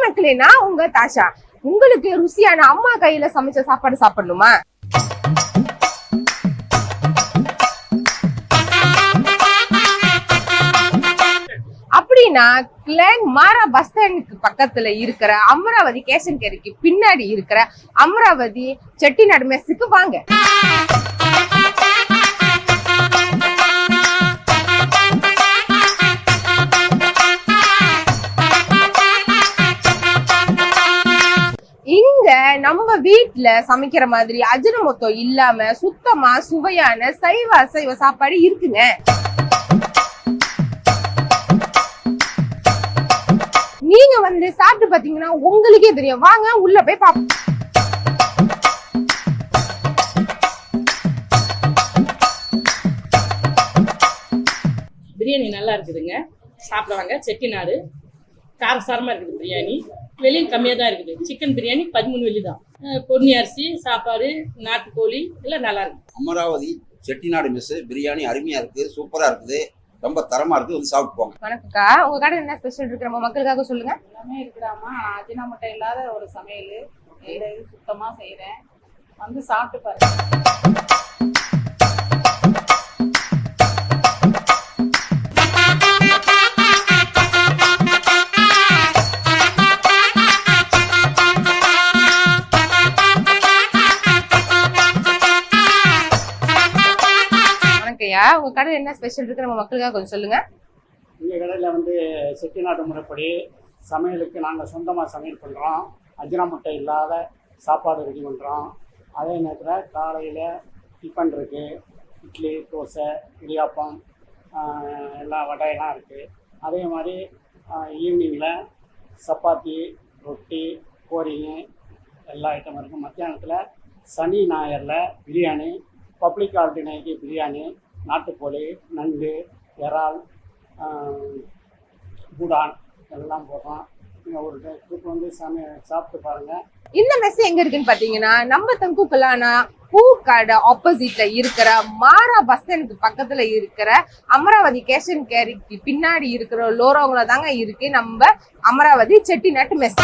மக்களே, நான் உங்க தாஷா. உங்களுக்கு ருசியான அம்மா கையில சமைச்ச சாப்பாடு சாப்பிடணுமா? அப்படின்னா கிளாங் மாரா பஸ் ஸ்டாண்டுக்கு பக்கத்துல இருக்கிற அமராவதி கேஷன் கேரிக்கு பின்னாடி இருக்கிற அமராவதி செட்டிநாடு மெஸ்ஸுக்கு வாங்க. இங்க நம்ம வீட்டுல சமைக்கிற மாதிரி அஜினமோட்டோ இல்லாம சுத்தமா சுவையான சைவ அசைவ சாப்பாடு இருக்குங்க. நீங்க வந்து சாப்பிட்டு பாத்தீங்கன்னா உங்களுக்கே தெரியும். வாங்க உள்ள போய் பாப்போம். பிரியாணி நல்லா இருக்குதுங்க, சாப்பிடுவாங்க. செட்டிநாடு காரசாரமாக இருக்குது. பிரியாணி வெளியும் கம்மியாக தான் இருக்குது. சிக்கன் பிரியாணி 13 வெள்ளி தான். பொன்னி அரிசி சாப்பாடு நாட்டுக்கோழி எல்லாம் நல்லா இருக்கு. அமராவதி செட்டிநாடு மெஸ் பிரியாணி அருமையா இருக்கு, சூப்பரா இருக்குது, ரொம்ப தரமா இருக்கு. வந்து சாப்பிட்டு போங்க. வணக்கம்க்கா, உங்க கடை என்ன ஸ்பெஷல் இருக்கு நம்ம மக்களுக்காக சொல்லுங்க. எல்லாமே இருக்குடாமா. அஜினமோட்டோ இல்லாத ஒரு சமையல் சுத்தமா செய்யறேன். வந்து சாப்பிட்டு பாருங்க. உங்க கடை என்ன ஸ்பெஷல் இருக்கு நம்ம மக்களுக்காக கொஞ்சம் சொல்லுங்க. எங்கள் கடையில் வந்து செட்டிநாடு முறைப்படி சமையலுக்கு நாங்கள் சொந்தமாக சமையல் பண்ணுறோம். அஜினமோட்டோ இல்லாத சாப்பாடு ரெடி பண்ணுறோம். அதே நேரத்தில் காலையில் டிஃபன் இருக்குது, இட்லி தோசை இடியாப்பம் எல்லா வடையெல்லாம் இருக்குது. அதே மாதிரி ஈவினிங்கில் சப்பாத்தி ரொட்டி கோரிங்க எல்லா ஐட்டமும் இருக்குது. மத்தியானத்தில் சனி ஞாயிறில் பிரியாணி, பப்ளிக் ஹாலிடேக்கு பிரியாணி, நாட்டுக்கோழி, நண்டு, இறால், பூடான் எல்லாம் போடுறோம். நீங்கள் ஒரு ட்ரிப் வந்து சாப்பிட்டு பாருங்கள். இந்த மெஸ் எங்க இருக்குன்னு பாத்தீங்கன்னா நம்ம தங்குக்கலானா பூக்கடை ஆப்போசிட்ல இருக்கிற மாரா பஸ் ஸ்டாண்டுக்கு பக்கத்துல இருக்கிற அமராவதி கேஷன் கேரிக்கு பின்னாடி இருக்கிற லோரோங்கள தாங்க இருக்கு நம்ம அமராவதி செட்டிநாட்டு மெஸ்.